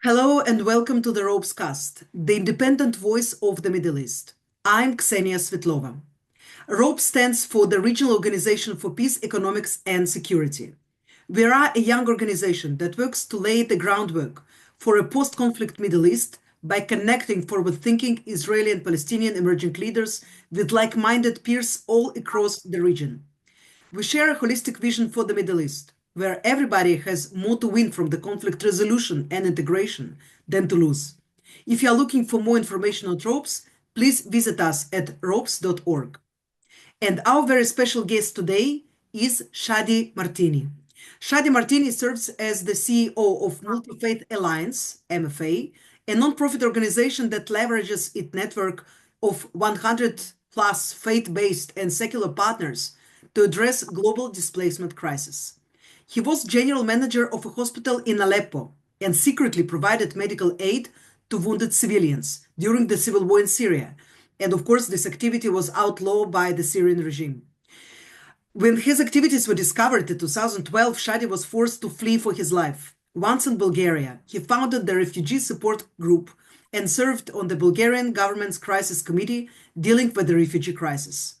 Hello and welcome to the ROPESCAST, the independent voice of the Middle East. I'm Ksenia Svetlova. ROPE stands for the Regional Organization for Peace, Economics and Security. We are a young organization that works to lay the groundwork for a post-conflict Middle East by connecting forward-thinking Israeli and Palestinian emerging leaders with like-minded peers all across the region. We share a holistic vision for the Middle East, where everybody has more to win from the conflict resolution and integration than to lose. If you are looking for more information on ropes, please visit us at ropes.org. And our very special guest today is Shadi Martini. Shadi Martini serves as the CEO of Multi-Faith Alliance, MFA, a nonprofit organization that leverages its network of 100 plus faith-based and secular partners to address global displacement crisis. He was general manager of a hospital in Aleppo and secretly provided medical aid to wounded civilians during the civil war in Syria. And of course, this activity was outlawed by the Syrian regime. When his activities were discovered in 2012, Shadi was forced to flee for his life. Once in Bulgaria, he founded the refugee support group and served on the Bulgarian government's crisis committee dealing with the refugee crisis.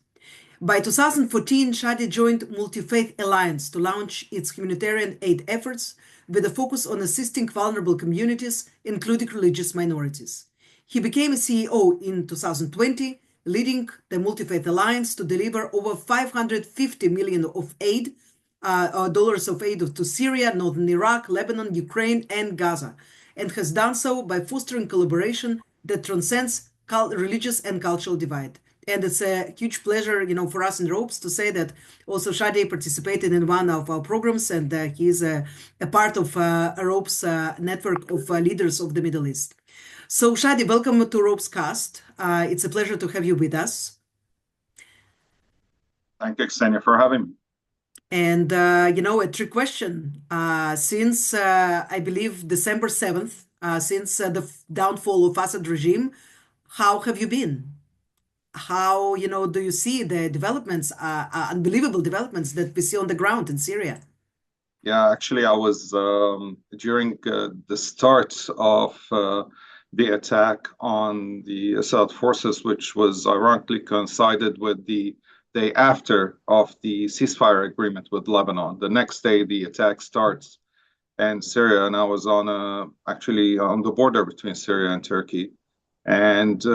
By 2014, Shadi joined Multi-Faith Alliance to launch its humanitarian aid efforts with a focus on assisting vulnerable communities, including religious minorities. He became a CEO in 2020, leading the Multi-Faith Alliance to deliver over 550 million of aid, dollars of aid to Syria, northern Iraq, Lebanon, Ukraine, and Gaza, and has done so by fostering collaboration that transcends religious and cultural divide. And it's a huge pleasure, for us in Ropes to say that also Shadi participated in one of our programs, and he is a part of a Ropes network of leaders of the Middle East. So Shadi, welcome to ROPESCAST. It's a pleasure to have you with us. Thank you, Ksenia, for having me. And, a trick question. Since, I believe, December 7th, since the downfall of Assad regime, how have you been? How, do you see the developments, unbelievable developments that we see on the ground in Syria? Yeah, actually, I was during the start of the attack on the Assad forces, which was ironically coincided with the day after of the ceasefire agreement with Lebanon. The next day, the attack starts in Syria, and I was actually on the border between Syria and Turkey, and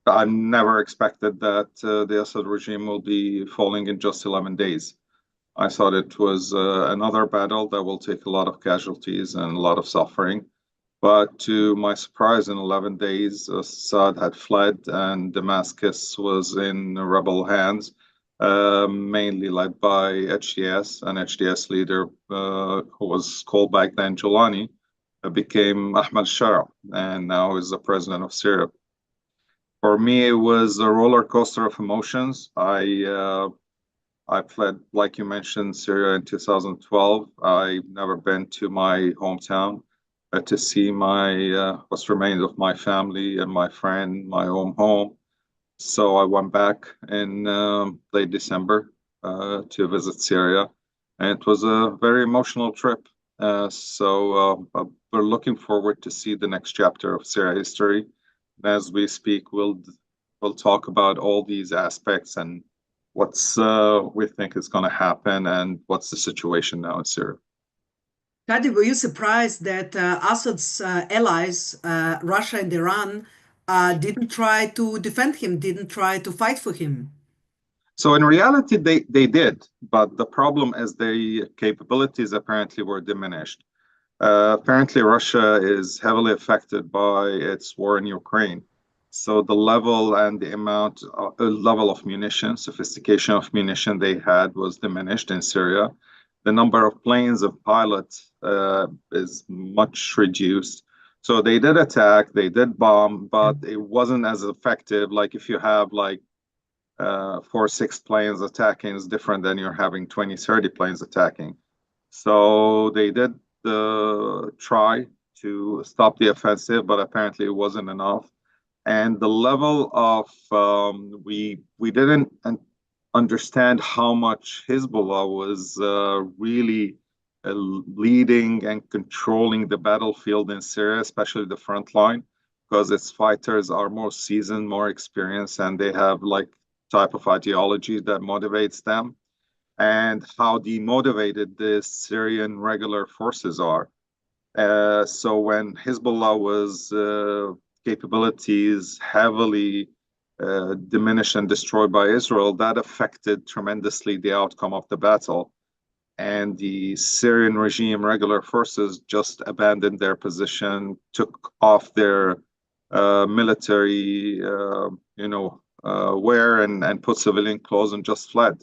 I never expected that the Assad regime will be falling in just 11 days. I thought it was another battle that will take a lot of casualties and a lot of suffering. But to my surprise, in 11 days, Assad had fled and Damascus was in rebel hands, mainly led by HDS. An HDS leader who was called back then Jolani became Ahmad Shara, and now is the president of Syria. For me, it was a roller coaster of emotions. I fled, like you mentioned, Syria in 2012. I've never been to my hometown to see what's remained of my family and my friend, my home. So I went back in late December to visit Syria, and it was a very emotional trip. We're looking forward to see the next chapter of Syria history. As we speak, we'll talk about all these aspects and what's we think is going to happen and what's the situation now in Syria. Shadi, were you surprised that Assad's allies, Russia and Iran, didn't try to defend him, didn't try to fight for him? So in reality, they did, but the problem is their capabilities apparently were diminished. Apparently, Russia is heavily affected by its war in Ukraine. So the level and the level of munition, sophistication of munition they had was diminished in Syria. The number of planes of pilots is much reduced. So they did attack, they did bomb, but it wasn't as effective. Like if you have 4 or 6 planes attacking, is different than you're having 20, 30 planes attacking. So they did try to stop the offensive, but apparently it wasn't enough. And the level of we didn't understand how much Hezbollah was really leading and controlling the battlefield in Syria, especially the front line, because its fighters are more seasoned, more experienced, and they have like type of ideology that motivates them, and how demotivated the Syrian regular forces are. So when Hezbollah was capabilities heavily diminished and destroyed by Israel, that affected tremendously the outcome of the battle. And the Syrian regime regular forces just abandoned their position, took off their military, wear and put civilian clothes and just fled.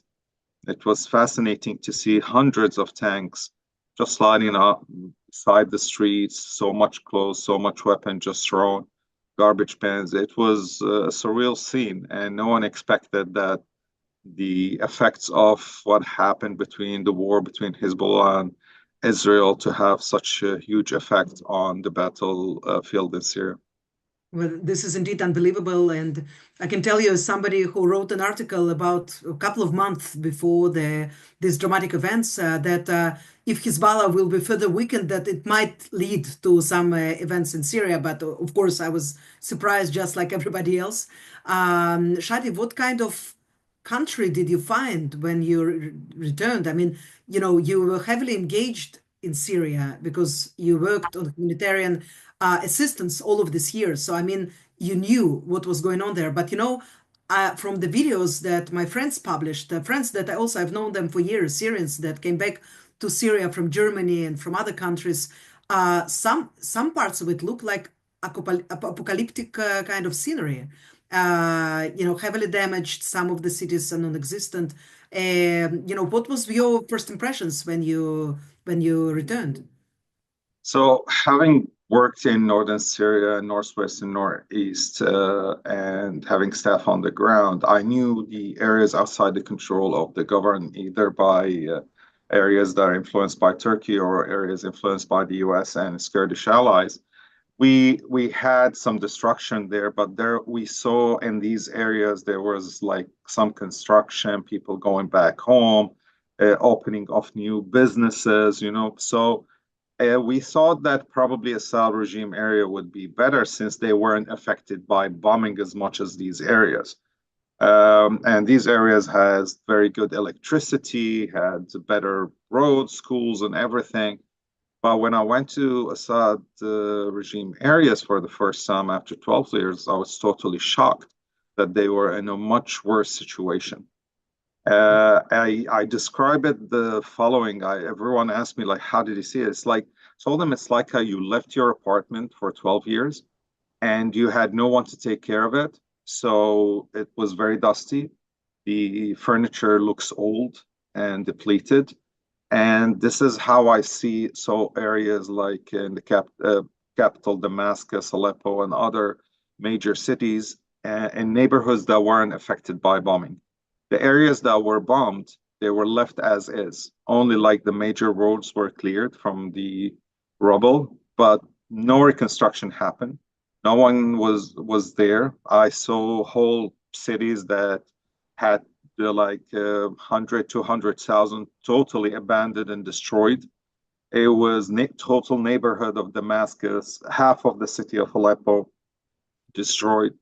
It was fascinating to see hundreds of tanks just lining up beside the streets, so much clothes, so much weapon just thrown, garbage cans. It was a surreal scene, and no one expected that the effects of what happened between the war between Hezbollah and Israel to have such a huge effect on the battlefield in Syria. Well, this is indeed unbelievable. And I can tell you, as somebody who wrote an article about a couple of months before these dramatic events, that if Hezbollah will be further weakened, that it might lead to some events in Syria. But of course, I was surprised, just like everybody else. Shadi, what kind of country did you find when you returned? I mean, you were heavily engaged in Syria because you worked on humanitarian assistance all of these years. So, I mean, you knew what was going on there. But, from the videos that my friends published, friends that I've known them for years, Syrians that came back to Syria from Germany and from other countries, some parts of it look like apocalyptic kind of scenery. Heavily damaged, some of the cities are non-existent. What was your first impressions when you returned? So, having worked in northern Syria, northwest and northeast, and having staff on the ground, I knew the areas outside the control of the government, either by areas that are influenced by Turkey or areas influenced by the US and its Kurdish allies. We had some destruction there, but there we saw in these areas there was like some construction, people going back home, opening of new businesses, So we thought that probably Assad regime area would be better since they weren't affected by bombing as much as these areas. And these areas has very good electricity, had better roads, schools, and everything. But when I went to Assad regime areas for the first time after 12 years, I was totally shocked that they were in a much worse situation. I describe it the following. Everyone asked me like, how did you see it? It's like, told them it's like how you left your apartment for 12 years and you had no one to take care of it. So it was very dusty. The furniture looks old and depleted. And this is how I see so areas like in the capital, Damascus, Aleppo, and other major cities and neighborhoods that weren't affected by bombing. The areas that were bombed, they were left as is. Only like the major roads were cleared from the rubble, but no reconstruction happened. No one was there. I saw whole cities that had like 100, 200,000 totally abandoned and destroyed. It was total neighborhood of Damascus, half of the city of Aleppo destroyed.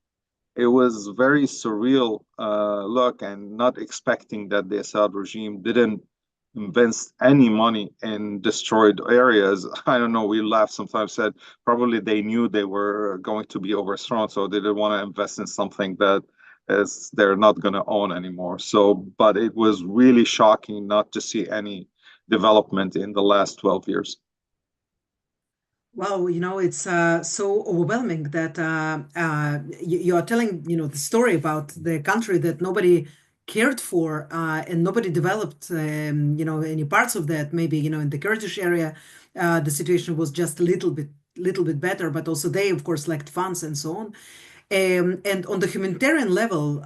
It was very surreal look, and not expecting that the Assad regime didn't invest any money in destroyed areas. I don't know, we laughed sometimes, said probably they knew they were going to be overthrown, so they didn't want to invest in something that is they're not going to own anymore. So, but it was really shocking not to see any development in the last 12 years. Well, it's so overwhelming that you are telling, the story about the country that nobody cared for and nobody developed, any parts of that. Maybe, in the Kurdish area, the situation was just a little bit better, but also they, of course, lacked funds and so on. And on the humanitarian level,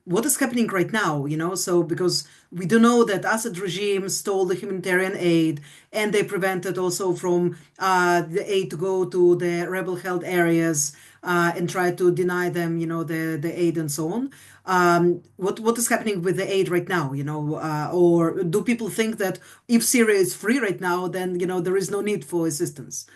what is happening right now, so because we do know that Assad regime stole the humanitarian aid and they prevented also from the aid to go to the rebel held areas and try to deny them, the aid and so on. What is happening with the aid right now, or do people think that if Syria is free right now, then, there is no need for assistance?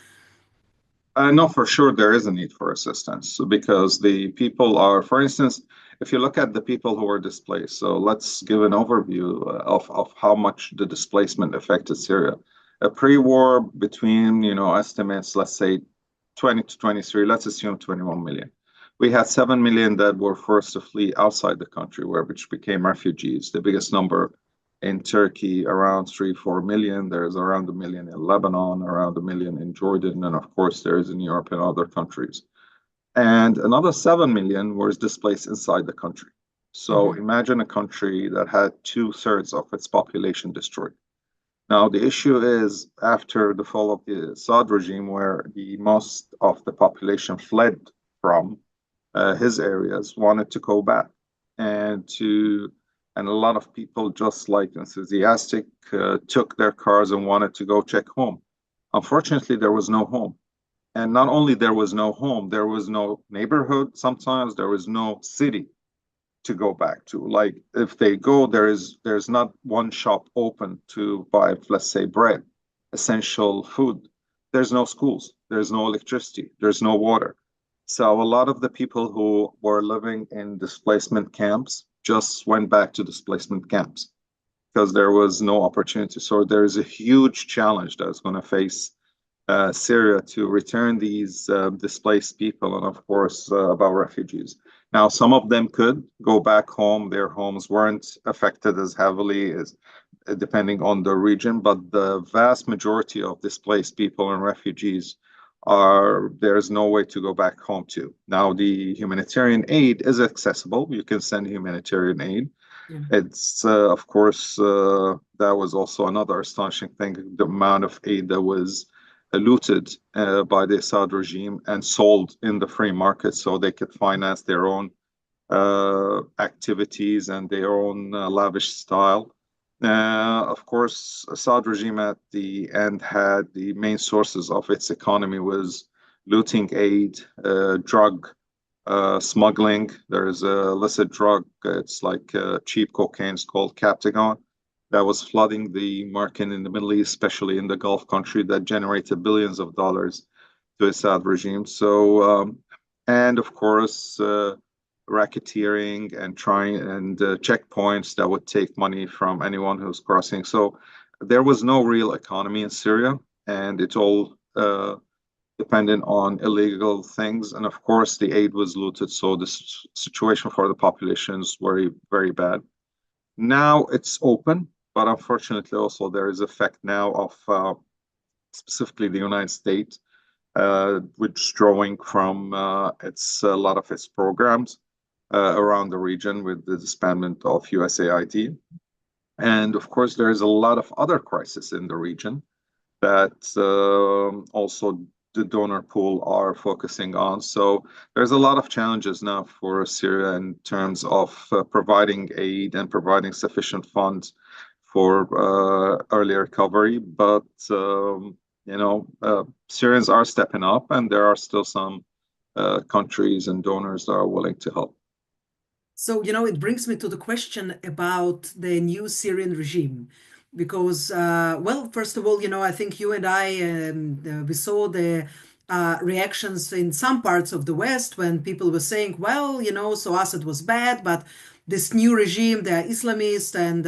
No, for sure, there is a need for assistance because the people are, for instance, if you look at the people who were displaced, so let's give an overview of how much the displacement affected Syria. A pre-war between, estimates, let's say 20 to 23, let's assume 21 million. We had 7 million that were forced to flee outside the country, which became refugees. The biggest number in Turkey, around 3, 4 million. There's around a million in Lebanon, around a million in Jordan, and of course there is in Europe and other countries. And another 7 million was displaced inside the country. So Hmm. imagine a country that had two-thirds of its population destroyed. Now, the issue is after the fall of the Assad regime, where the most of the population fled from his areas, wanted to go back and to and a lot of people, just like enthusiastic, took their cars and wanted to go check home. Unfortunately, there was no home. And not only there was no home, there was no neighborhood. Sometimes there was no city to go back to. Like if they go, there's not one shop open to buy, let's say, bread, essential food. There's no schools, there's no electricity, there's no water. So a lot of the people who were living in displacement camps just went back to displacement camps because there was no opportunity. So there is a huge challenge that's going to face Syria to return these displaced people and, of course, about refugees. Now, some of them could go back home. Their homes weren't affected as heavily as depending on the region, but the vast majority of displaced people and refugees there's no way to go back home to. Now, the humanitarian aid is accessible. You can send humanitarian aid. Yeah. It's, of course, that was also another astonishing thing, the amount of aid that was looted by the Assad regime and sold in the free market so they could finance their own activities and their own lavish style. Of course, Assad regime at the end had the main sources of its economy was looting aid, drug smuggling. There is a illicit drug. It's like cheap cocaine. It's called Captagon that was flooding the market in the Middle East, especially in the Gulf country, that generated billions of dollars to Assad regime. So, and of course, racketeering and trying and checkpoints that would take money from anyone who's crossing. So there was no real economy in Syria, and it's all dependent on illegal things. And of course, the aid was looted. So the situation for the population is very, very bad. Now it's open, but unfortunately, also there is effect now of specifically the United States withdrawing from a lot of its programs around the region with the disbandment of USAID. And of course, there is a lot of other crises in the region that also the donor pool are focusing on. So there's a lot of challenges now for Syria in terms of providing aid and providing sufficient funds for early recovery. But Syrians are stepping up, and there are still some countries and donors that are willing to help. So, it brings me to the question about the new Syrian regime. Because, well, first of all, I think you and I, we saw the reactions in some parts of the West when people were saying, well, so Assad was bad, but this new regime, they're Islamist, and,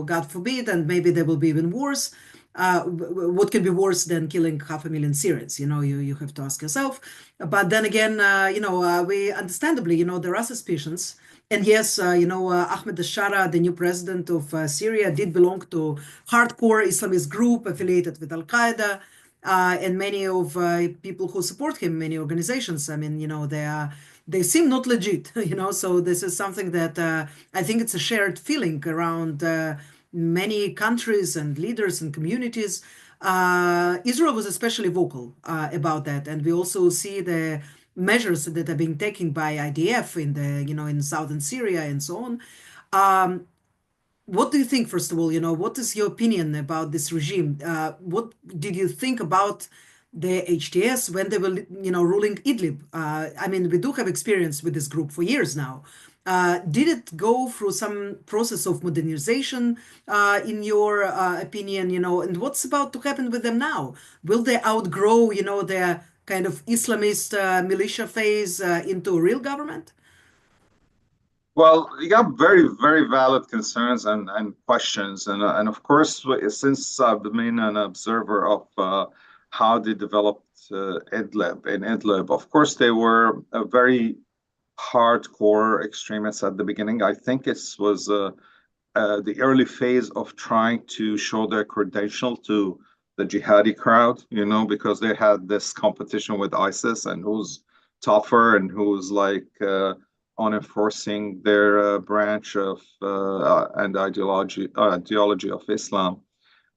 God forbid, and maybe they will be even worse. What can be worse than killing 500,000 Syrians? You have to ask yourself. But then again, we understandably, there are suspicions. And yes, Ahmed al-Shara, the new president of Syria, did belong to hardcore Islamist group affiliated with Al-Qaeda. And many of people who support him, many organizations, I mean, they seem not legit, so this is something that I think it's a shared feeling around many countries and leaders and communities. Israel was especially vocal about that, and we also see the measures that are being taken by IDF in in southern Syria and so on. What do you think, first of all? What is your opinion about this regime? What did you think about the HTS when they were, ruling Idlib? I mean, we do have experience with this group for years now. Did it go through some process of modernization, in your opinion, and what's about to happen with them now? Will they outgrow, their kind of Islamist militia phase into a real government? Well, you got very, very valid concerns and questions, and of course, since I've been an observer of how they developed Idlib, of course, they were a very hardcore extremists at the beginning. I think it was the early phase of trying to show their credential to the jihadi crowd, because they had this competition with ISIS and who's tougher and who's like on enforcing their branch of and ideology of Islam.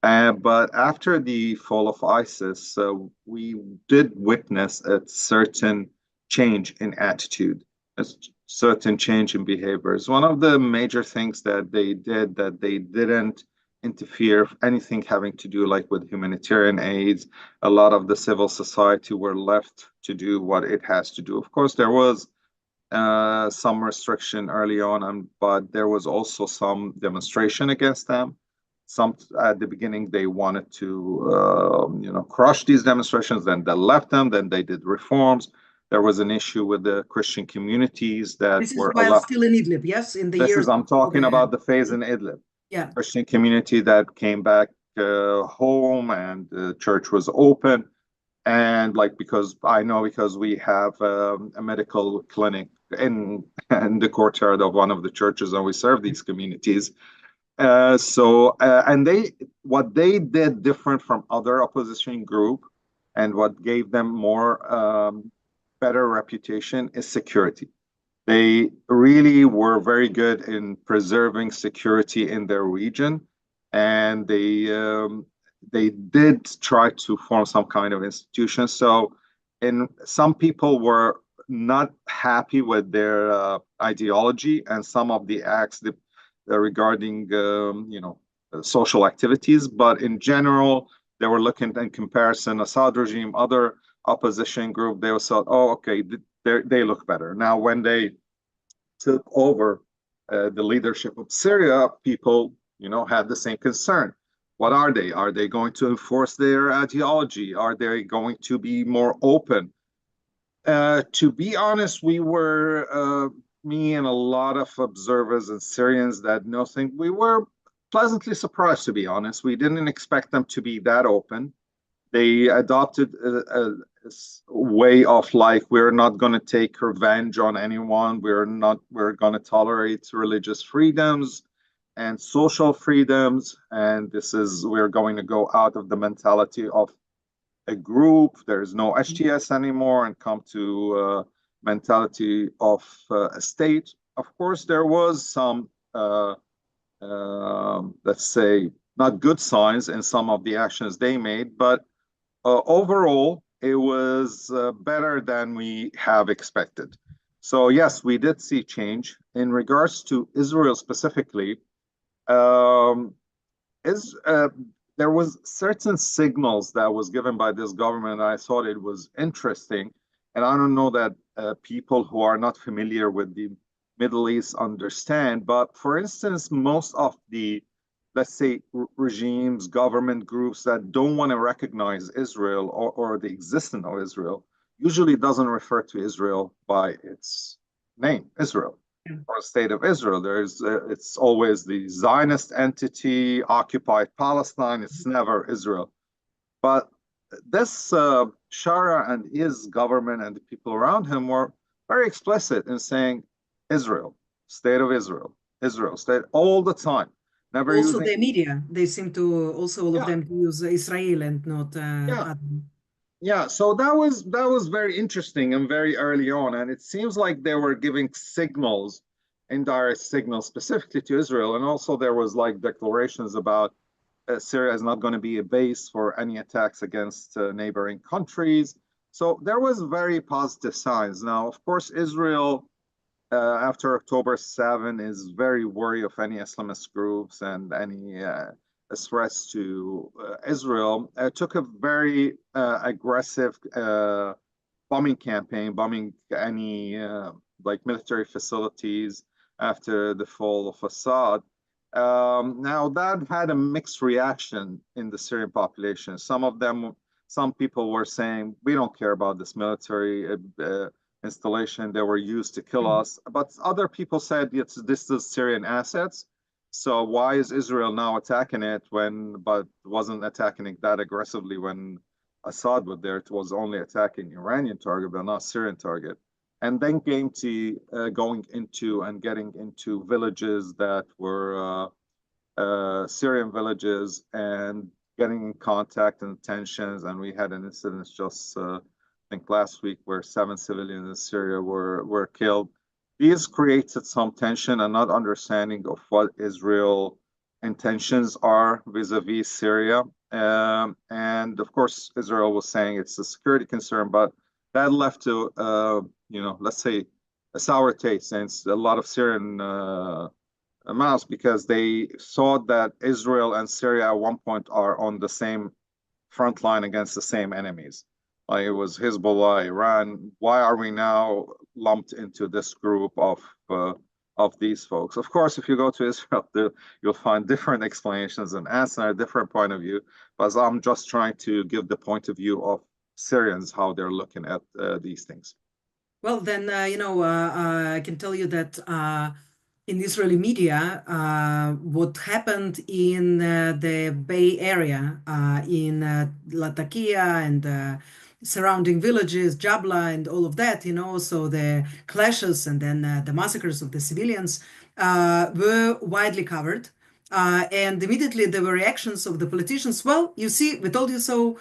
But after the fall of ISIS, we did witness a certain change in attitude, a certain change in behaviors. One of the major things that they did, that they didn't interfere anything having to do like with humanitarian aids. A lot of the civil society were left to do what it has to do. Of course, there was some restriction early on, but there was also some demonstration against them. Some at the beginning they wanted to, crush these demonstrations. Then they left them. Then they did reforms. There was an issue with the Christian communities that This is were while allowed. still in Idlib, yes, in the This years. is I'm talking Okay, about the phase in Idlib. yeah. Christian community that came back home and the church was open. And because we have a medical clinic in the courtyard of one of the churches, and we serve these communities. And what they did different from other opposition group, and what gave them more better reputation is security. They really were very good in preserving security in their region, and they did try to form some kind of institution. So, some people were not happy with their ideology and some of the acts regarding social activities, but in general, they were looking in comparison Assad regime, other opposition group. They thought, oh, okay, they look better now. When they took over the leadership of Syria, people had the same concern. What are they? Are they going to enforce their ideology? Are they going to be more open? To be honest, me and a lot of observers and Syrians that know things, we were pleasantly surprised, to be honest. We didn't expect them to be that open. They adopted a way of we're not going to take revenge on anyone. We're going to tolerate religious freedoms and social freedoms. And we're going to go out of the mentality of a group. There's no HTS anymore, and come to mentality of a state. Of course, there was some, let's say, not good signs in some of the actions they made, but overall, it was better than we have expected. So yes, we did see change. In regards to Israel specifically, there was certain signals that was given by this government. I thought it was interesting, and I don't know that people who are not familiar with the Middle East understand. But for instance, most of the, let's say, regimes, government groups that don't want to recognize Israel or the existence of Israel usually doesn't refer to Israel by its name, Israel, or state of Israel. It's always the Zionist entity, occupied Palestine. It's never Israel. But this Shara and his government and the people around him were very explicit in saying Israel, state of Israel, Israel, state all the time. Never Also, using. the media, they seem to also all of Yeah, them to use Israel and not yeah, other. yeah. So that was very interesting and very early on, and it seems like they were giving signals, indirect signals specifically to Israel, and also there was declarations about Syria is not going to be a base for any attacks against neighboring countries. So there was very positive signs. Now, of course, Israel after October 7 is very wary of any Islamist groups and any threats to Israel. Took a very aggressive bombing campaign, bombing any military facilities. after the fall of Assad. Now that had a mixed reaction in the Syrian population. Some people were saying, we don't care about this military installation. They were used to kill us. But other people said, this is Syrian assets. So why is Israel now attacking it but wasn't attacking it that aggressively when Assad was there? It was only attacking Iranian target, but not Syrian target. And then came to going into and getting into villages that were Syrian villages and getting in contact and tensions. And we had an incident just, I think last week, where 7 civilians in Syria were killed. These created some tension and not understanding of what Israel intentions are vis-a-vis Syria. And of course, Israel was saying it's a security concern, but that left to, let's say, a sour taste, and a lot of Syrian mouths, because they saw that Israel and Syria at one point are on the same front line against the same enemies. Like it was Hezbollah, Iran. Why are we now lumped into this group of these folks? Of course, if you go to Israel, you'll find different explanations and answer a different point of view. But I'm just trying to give the point of view of Syrians, how they're looking at these things. Well, then, I can tell you that in Israeli media, what happened in the Bay Area, in Latakia and surrounding villages, Jabla and all of that, so the clashes and then the massacres of the civilians were widely covered. And immediately there were reactions of the politicians. Well, you see, we told you so.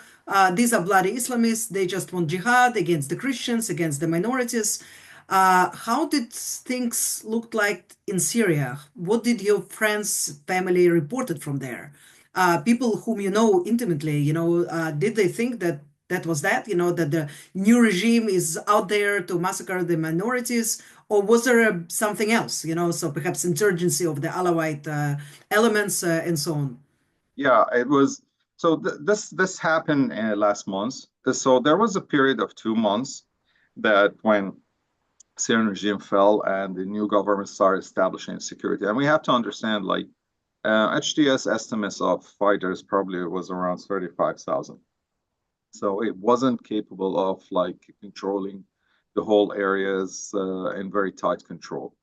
These are bloody Islamists. They just want jihad against the Christians, against the minorities. How did things look like in Syria? What did your friends, family reported from there? People whom you know intimately, did they think that that was that, that the new regime is out there to massacre the minorities? Or was there something else, so perhaps insurgency of the Alawite elements and so on? Yeah, it was. So this happened last month. So there was a period of 2 months that when Syrian regime fell and the new government started establishing security. And we have to understand, like, HTS estimates of fighters probably was around 35,000. So it wasn't capable of like controlling the whole areas in very tight control.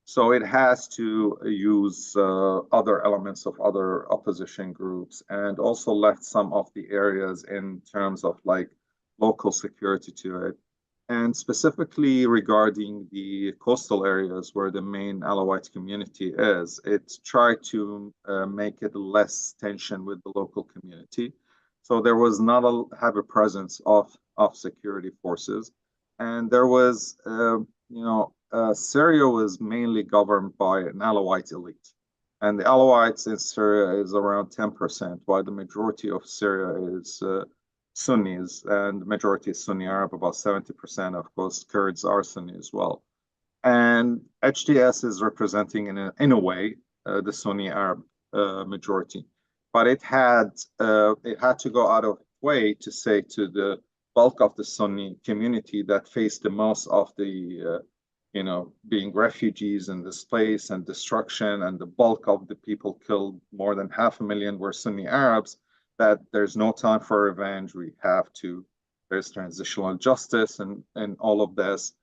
So it has to use other elements of other opposition groups, and also left some of the areas in terms of like local security to it. And specifically regarding the coastal areas where the main Alawite community is, it tried to make it less tension with the local community. So there was not a heavy presence of security forces. And there was, Syria was mainly governed by an Alawite elite. And the Alawites in Syria is around 10%, while the majority of Syria is Sunnis, and the majority is Sunni Arab, about 70%. Of course, Kurds are Sunni as well. And HTS is representing, in a way, the Sunni Arab majority. But it had to go out of its way to say to the bulk of the Sunni community that faced the most of the being refugees and displaced and destruction, and the bulk of the people killed, more than 500,000, were Sunni Arabs, that there's no time for revenge. There's transitional justice and all of this.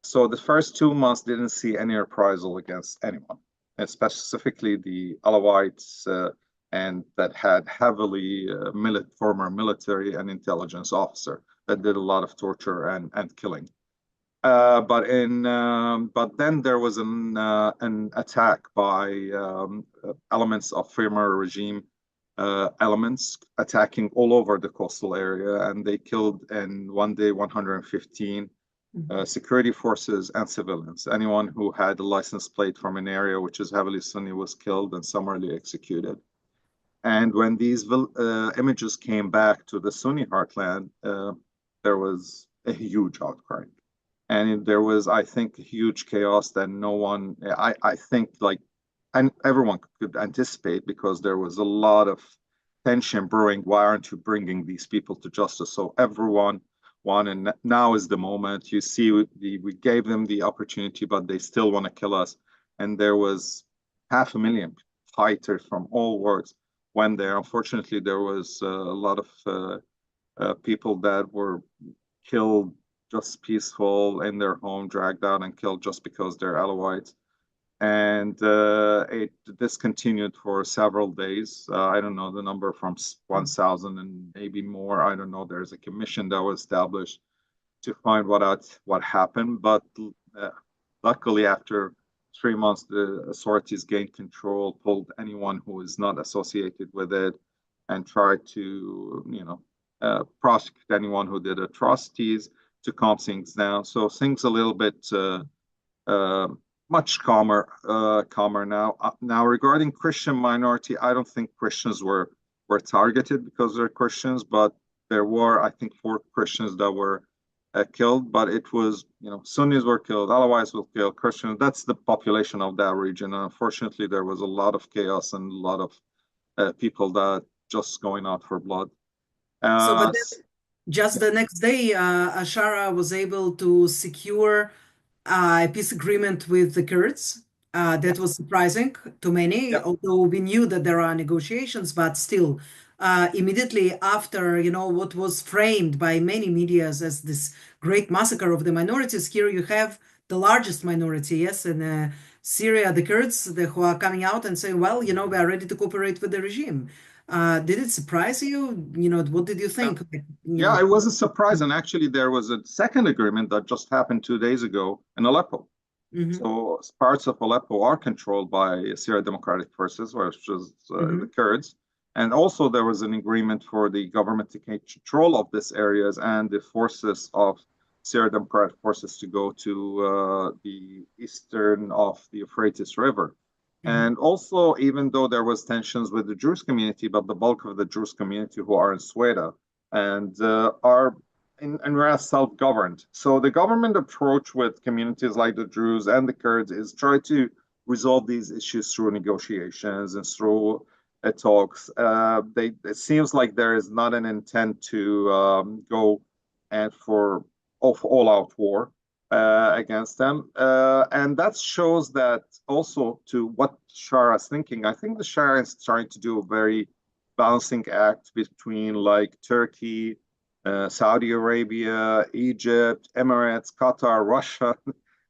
So the first 2 months didn't see any reprisal against anyone, and specifically the Alawites, and that had heavily former military and intelligence officer that did a lot of torture and killing. But then there was an attack by elements of former regime elements attacking all over the coastal area, and they killed in one day 115 security forces and civilians. Anyone who had a license plate from an area which is heavily Sunni was killed and summarily executed. And when these images came back to the Sunni heartland, there was a huge outcry. And there was, I think, huge chaos that no one, I think, and everyone could anticipate, because there was a lot of tension brewing. Why aren't you bringing these people to justice? So everyone wanted, now is the moment. You see, we gave them the opportunity, but they still want to kill us. and there was 500,000 fighters from all worlds went there. Unfortunately, there was a lot of people that were killed just peaceful in their home, dragged out and killed just because they're Alawites. And this continued for several days. I don't know the number, from 1,000 and maybe more. I don't know. There's a commission that was established to find what happened. But luckily, after 3 months, the authorities gained control, pulled anyone who is not associated with it, and tried to, prosecute anyone who did atrocities to calm things down. So things a little bit much calmer now. Now, regarding Christian minority, I don't think Christians were targeted because they're Christians, but there were, I think, 4 Christians that were killed. But it was, Sunnis were killed, Alawites were killed, Christians. That's the population of that region. And unfortunately, there was a lot of chaos and a lot of people that just going out for blood. But then, just the next day, Ashara was able to secure a peace agreement with the Kurds. That was surprising to many, Yeah. although we knew that there are negotiations, but still, immediately after, what was framed by many medias as this great massacre of the minorities, here you have the largest minority, yes, in Syria, the Kurds, who are coming out and saying, well, we are ready to cooperate with the regime. Did it surprise you? What did you think? Yeah, it was a surprise. And actually, there was a second agreement that just happened 2 days ago in Aleppo. So parts of Aleppo are controlled by Syria Democratic Forces, which is the Kurds. And also there was an agreement for the government to take control of these areas and the forces of Syria Democratic Forces to go to the eastern of the Euphrates River. And also, even though there was tensions with the Druze community, but the bulk of the Druze community who are in Sweden and are in self-governed. So the government approach with communities like the Druze and the Kurds is try to resolve these issues through negotiations and through talks. It seems like there is not an intent to go and for all-out war against them. And that shows that also to what Shara is thinking. I think the Shara is trying to do a very balancing act between like Turkey, Saudi Arabia, Egypt, Emirates, Qatar, Russia,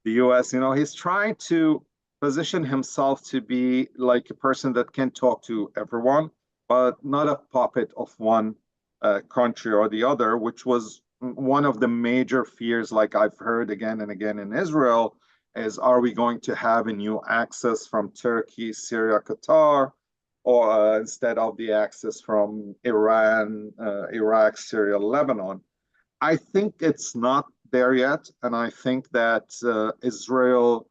the US. He's trying to position himself to be like a person that can talk to everyone, but not a puppet of one country or the other, which was one of the major fears, like I've heard again and again in Israel, is are we going to have a new axis from Turkey, Syria, Qatar, or instead of the axis from Iran, Iraq, Syria, Lebanon? I think it's not there yet. And I think that Israel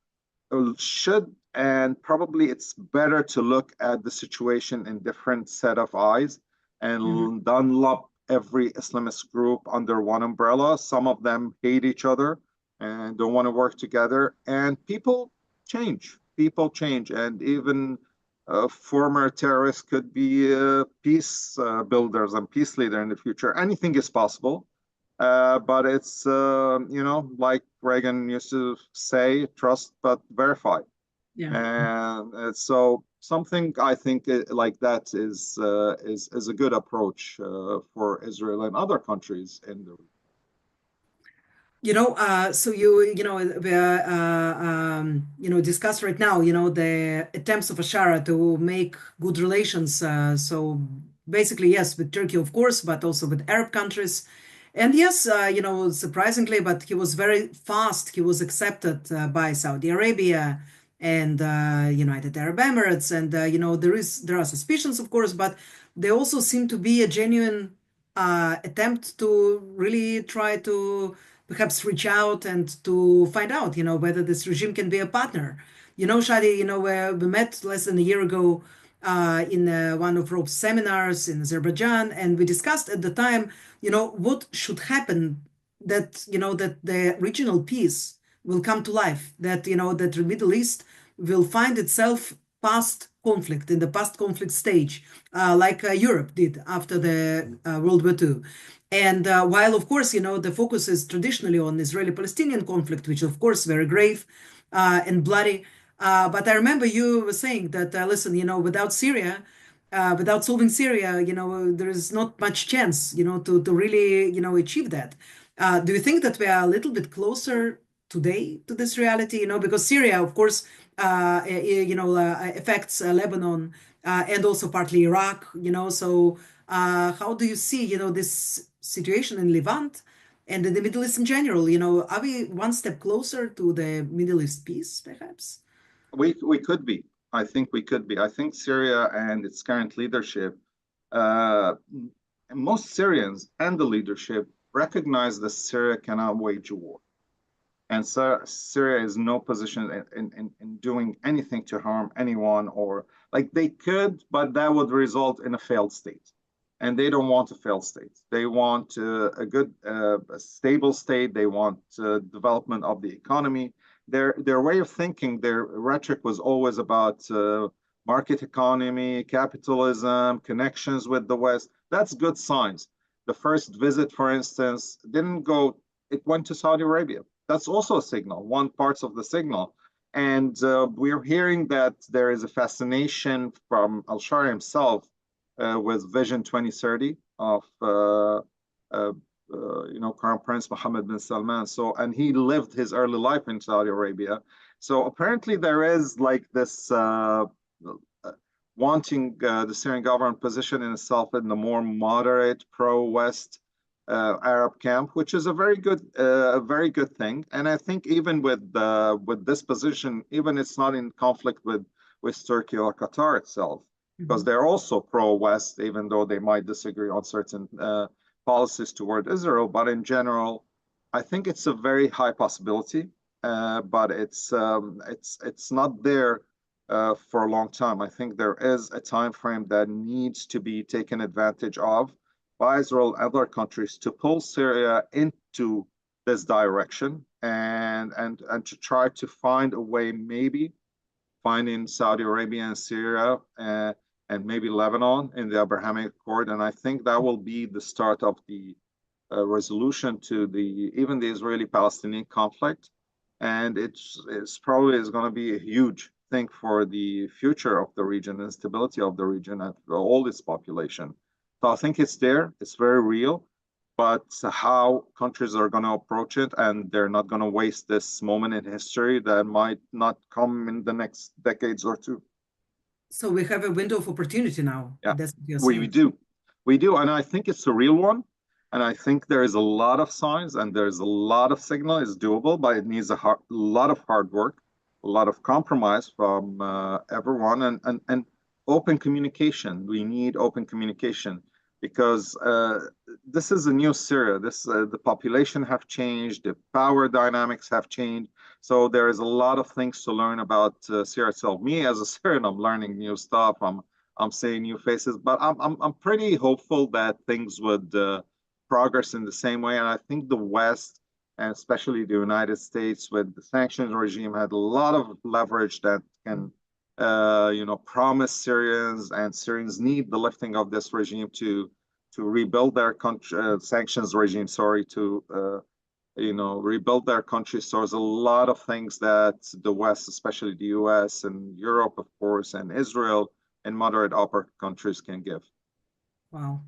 should, and probably it's better to look at the situation in different set of eyes and dunlop every Islamist group under one umbrella. Some of them hate each other and don't want to work together. And people change. And even former terrorists could be peace builders and peace leader in the future. Anything is possible. But it's, like Reagan used to say, trust but verify. Yeah. And so something I think like that is a good approach for Israel and other countries in the region. So discuss right now, the attempts of Ashara to make good relations. So basically, yes, with Turkey, of course, but also with Arab countries. And yes, surprisingly, but he was very fast. He was accepted by Saudi Arabia and United Arab Emirates. And, there are suspicions, of course, but they also seem to be a genuine attempt to really try to perhaps reach out and to find out, whether this regime can be a partner. Shadi, we met less than a year ago in one of Rope's seminars in Azerbaijan, and we discussed at the time, what should happen that, that the regional peace will come to life, that, that the Middle East will find itself in the post-conflict stage, like Europe did after the World War II. And while, of course, the focus is traditionally on Israeli-Palestinian conflict, which, of course, very grave and bloody, But I remember you were saying that, listen, without Syria, without solving Syria, there is not much chance, to really, achieve that. Do you think that we are a little bit closer today to this reality? Because Syria, of course, affects Lebanon and also partly Iraq. So how do you see, this situation in Levant and in the Middle East in general? Are we one step closer to the Middle East peace, perhaps? We could be. I think we could be. I think Syria and its current leadership, uh, most Syrians and the leadership recognize that Syria cannot wage a war. And so Syria is no position in doing anything to harm anyone, or like they could, but that would result in a failed state. And they don't want a failed state. They want a good, a stable state. They want development of the economy. Their way of thinking, their rhetoric was always about market economy, capitalism, connections with the West. That's good signs. The first visit, for instance, didn't go, it went to Saudi Arabia. That's also a signal, one part of the signal. And we're hearing that there is a fascination from al-Shari himself with Vision 2030 of Crown Prince Mohammed bin Salman. So, and he lived his early life in Saudi Arabia. So apparently there is like this wanting the Syrian government position in itself in the more moderate pro-West Arab camp, which is a very good thing. And I think even with this position, even it's not in conflict with Turkey or Qatar itself, because they're also pro-West, even though they might disagree on certain policies toward Israel. But in general, I think it's a very high possibility, but it's not there for a long time. I think there is a time frame that needs to be taken advantage of by Israel and other countries to pull Syria into this direction and to try to find a way, maybe finding Saudi Arabia and Syria and maybe Lebanon in the Abrahamic Accord. And I think that will be the start of the resolution to even the Israeli-Palestinian conflict. And it's probably is going to be a huge thing for the future of the region and stability of the region and all its population. So I think it's there, it's very real, but how countries are going to approach it, and they're not going to waste this moment in history that might not come in the next decades or two. So we have a window of opportunity now. Yeah, That's what you're we saying. do. We do. And I think it's a real one. And I think there is a lot of signs and there's a lot of signal. It's doable, but it needs a lot of hard work, a lot of compromise from everyone and open communication. We need open communication because this is a new Syria. The population have changed, the power dynamics have changed. So there is a lot of things to learn about Syria itself. Me as a Syrian, I'm learning new stuff. I'm seeing new faces, but I'm pretty hopeful that things would progress in the same way. And I think the West, and especially the United States, with the sanctions regime, had a lot of leverage that can promise Syrians, and Syrians need the lifting of this regime to rebuild their country, sanctions regime, sorry, to rebuild their country. So there's a lot of things that the West, especially the US and Europe, of course, and Israel and moderate upper countries can give. Wow.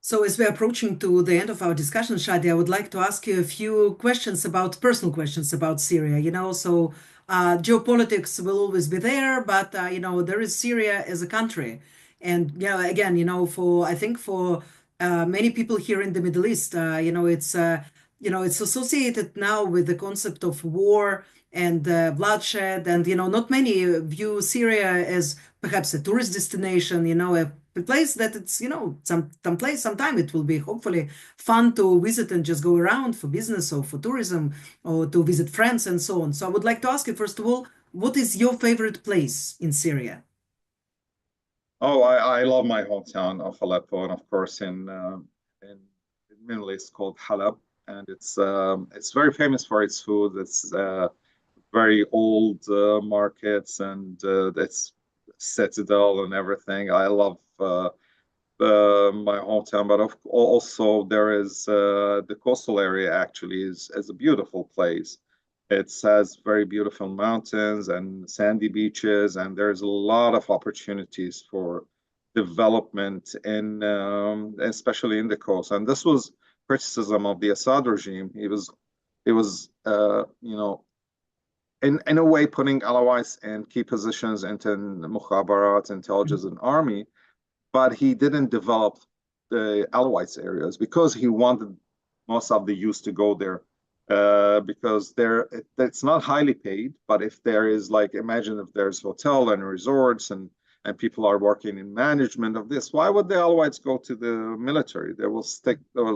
So as we're approaching to the end of our discussion, Shadi, I would like to ask you a few personal questions about Syria. So geopolitics will always be there, but there is Syria as a country, and again, I think for many people here in the Middle East, it's associated now with the concept of war and bloodshed, and not many view Syria as perhaps a tourist destination, a place that it's, sometime it will be hopefully fun to visit and just go around for business or for tourism or to visit friends and so on. So I would like to ask you, first of all, what is your favorite place in Syria? Oh, I love my hometown of Aleppo, and of course in the Middle East called Halab, and it's very famous for its food. It's very old markets and its citadel and everything. I love my hometown, but also there is the coastal area actually is a beautiful place. It has very beautiful mountains and sandy beaches, and there's a lot of opportunities for development in, especially in the coast. And this was criticism of the Assad regime. It was, in a way, putting Alawites in key positions into Mukhabarat, intelligence, and army, but he didn't develop the Alawites areas because he wanted most of the youth to go there because it's not highly paid, but if there is like, imagine if there's hotel and resorts and people are working in management of this, why would the Alawites go to the military? They will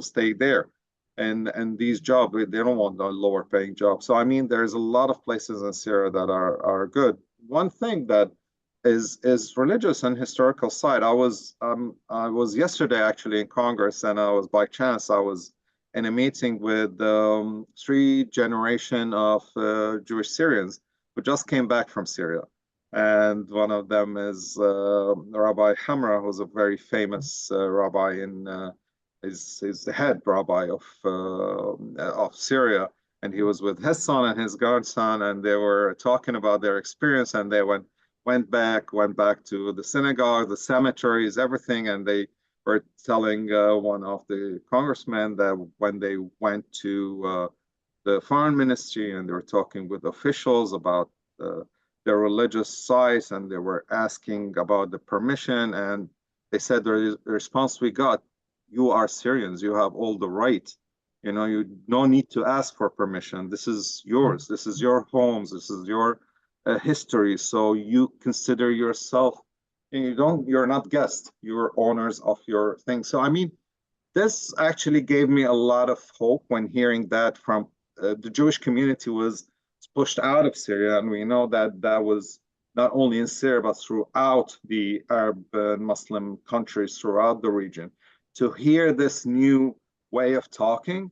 stay there. And these jobs, they don't want a lower paying job. So I mean, there's a lot of places in Syria that are good. One thing that is religious and historical side. I was yesterday actually in Congress, and I was in a meeting with three generation of Jewish Syrians who just came back from Syria, and one of them is Rabbi Hamra, who's a very famous rabbi is the head rabbi of Syria, and he was with his son and his grandson, and they were talking about their experience, and they went back to the synagogue, the cemeteries, everything, and they were telling one of the congressmen that when they went to the foreign ministry and they were talking with officials about their religious sites, and they were asking about the permission, and they said the response we got, you are Syrians, you have all the right. You no need to ask for permission. This is yours. This is your homes. This is your history. So you consider yourself, you're not guests, you're owners of your thing. So I mean, this actually gave me a lot of hope when hearing that from the Jewish community was pushed out of Syria. And we know that that was not only in Syria, but throughout the Arab and Muslim countries throughout the region. To hear this new way of talking,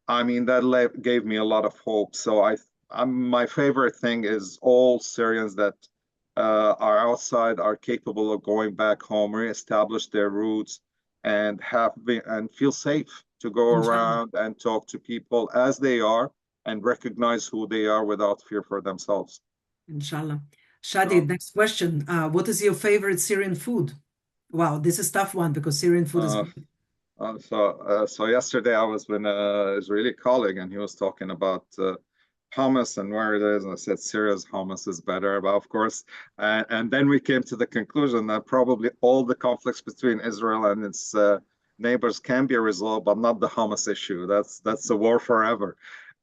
I mean, that gave me a lot of hope. So my favorite thing is all Syrians that are outside are capable of going back home, reestablish their roots, and feel safe to go Inshallah. around and talk to people as they are and recognize who they are without fear for themselves. Inshallah. Shadi, So, next question. What is your favorite Syrian food? Wow, this is a tough one because Syrian food is uh, great. so yesterday I was with an Israeli colleague, and he was talking about hummus and where it is, and I said Syria's hummus is better. But of course, and then we came to the conclusion that probably all the conflicts between Israel and its neighbors can be resolved, but not the hummus issue. That's a war forever.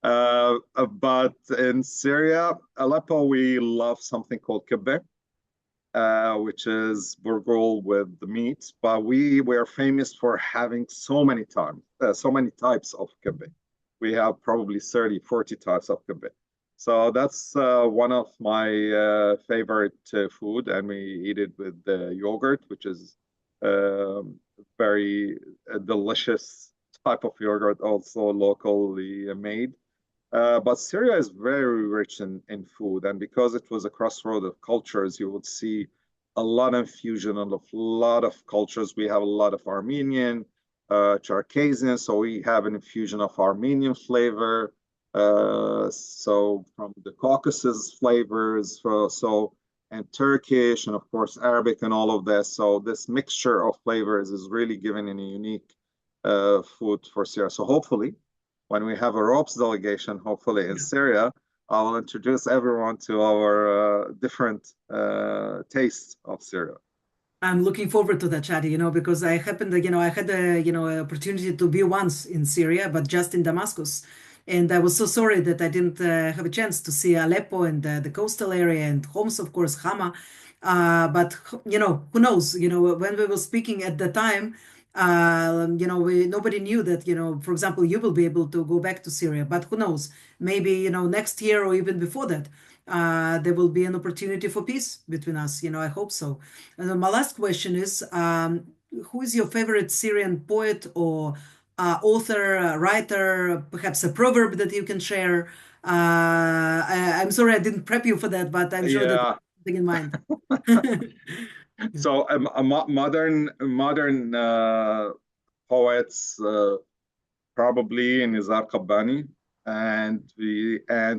But in Syria, Aleppo, we love something called kibbeh, which is burgul with the meat. But we were famous for having so many types of kibbeh. We have probably 30, 40 types of kibbeh. So that's one of my favorite food, and we eat it with yogurt, which is very delicious type of yogurt, also locally made. But Syria is very rich in food, and because it was a crossroad of cultures, you would see a lot of fusion of a lot of cultures. We have a lot of Armenian, Circassian, so we have an infusion of Armenian flavor. So from the Caucasus flavors, and Turkish, and of course Arabic, and all of this. So this mixture of flavors is really giving a unique food for Syria. So hopefully when we have a ropes delegation, hopefully in Yeah. Syria, I'll introduce everyone to our different tastes of Syria. I'm looking forward to that, Shadi, because I happened to, I had a, opportunity to be once in Syria, but just in Damascus. And I was so sorry that I didn't have a chance to see Aleppo and the coastal area and Homs, of course, Hama. But, who knows, when we were speaking at the time, nobody knew that, for example, you will be able to go back to Syria, but who knows, maybe, next year or even before that, there will be an opportunity for peace between us. I hope so. And then my last question is, who is your favorite Syrian poet or author, writer, perhaps a proverb that you can share? I'm sorry I didn't prep you for that, but I'm sure that you Yeah. have something in mind. So modern poets, probably Nizar Qabbani, and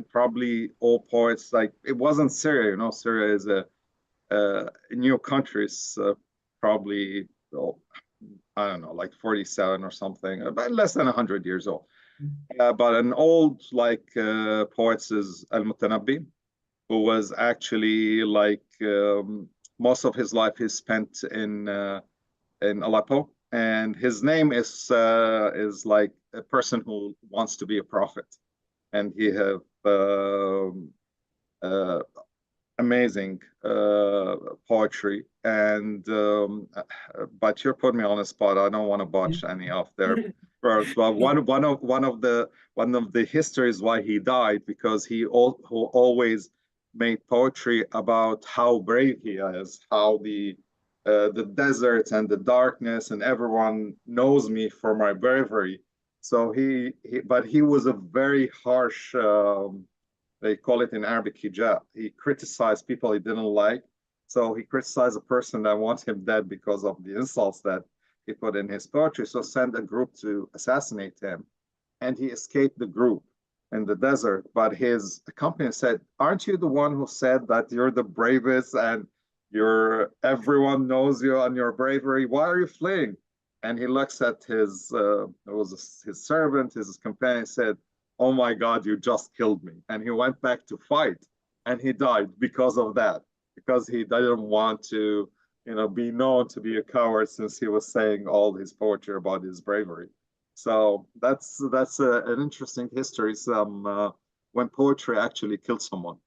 probably all poets, like it wasn't Syria, Syria is a new country. It's probably, oh, I don't know, like 47 or something, about less than 100 years old. But an old poet is Al-Mutanabbi, who was actually most of his life he spent in Aleppo, and his name is like a person who wants to be a prophet, and he have uh, amazing poetry. And but you're putting me on the spot. I don't want to botch any of their words. But one of the histories why he died, because who always made poetry about how brave he is, how the desert and the darkness, and everyone knows me for my bravery. So but he was a very harsh. They call it in Arabic hijab. He criticized people he didn't like. So he criticized a person that wants him dead because of the insults that he put in his poetry. So sent a group to assassinate him. And he escaped the group in the desert. But his companion said, aren't you the one who said that you're the bravest and everyone knows you and your bravery? Why are you fleeing? And he looks at his servant, his companion, said, oh my God, you just killed me. And he went back to fight, and he died because of that, because he didn't want to, be known to be a coward, since he was saying all his poetry about his bravery. So that's an interesting history, when poetry actually killed someone.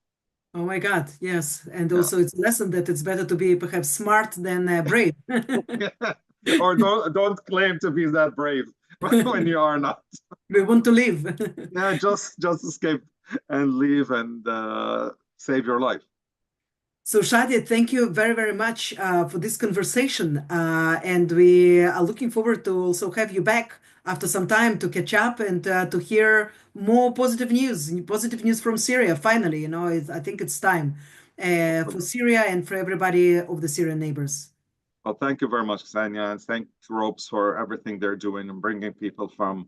Oh my God, yes. And Yeah. also it's a lesson that it's better to be perhaps smart than brave. Or don't claim to be that brave when you are not. We want to live. Yeah, just escape and leave and save your life. So Shadi, thank you very, very much for this conversation. And we are looking forward to also have you back after some time to catch up and to hear more positive news from Syria. Finally, I think it's time for Syria and for everybody of the Syrian neighbors. Well, thank you very much, Ksenia, and thank Ropes for everything they're doing and bringing people from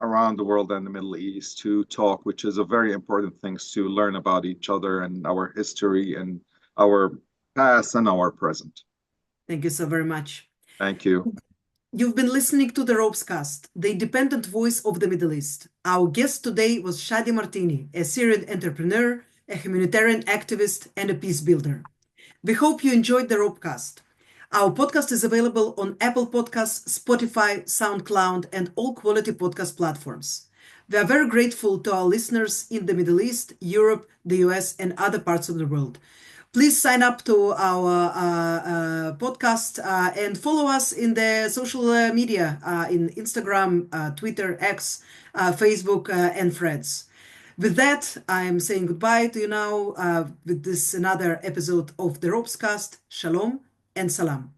around the world and the Middle East to talk, which is a very important thing, to learn about each other and our history and our past and our present. Thank you so very much. Thank you. You've been listening to the ROPESCAST, the independent voice of the Middle East. Our guest today was Shadi Martini, a Syrian entrepreneur, a humanitarian activist, and a peace builder. We hope you enjoyed the ROPECAST. Our podcast is available on Apple Podcasts, Spotify, SoundCloud, and all quality podcast platforms. We are very grateful to our listeners in the Middle East, Europe, the US, and other parts of the world. Please sign up to our podcast and follow us in the social media in Instagram, Twitter, X, Facebook, and Threads. With that, I'm saying goodbye to you now with this another episode of the ROPESCAST. Shalom and salam.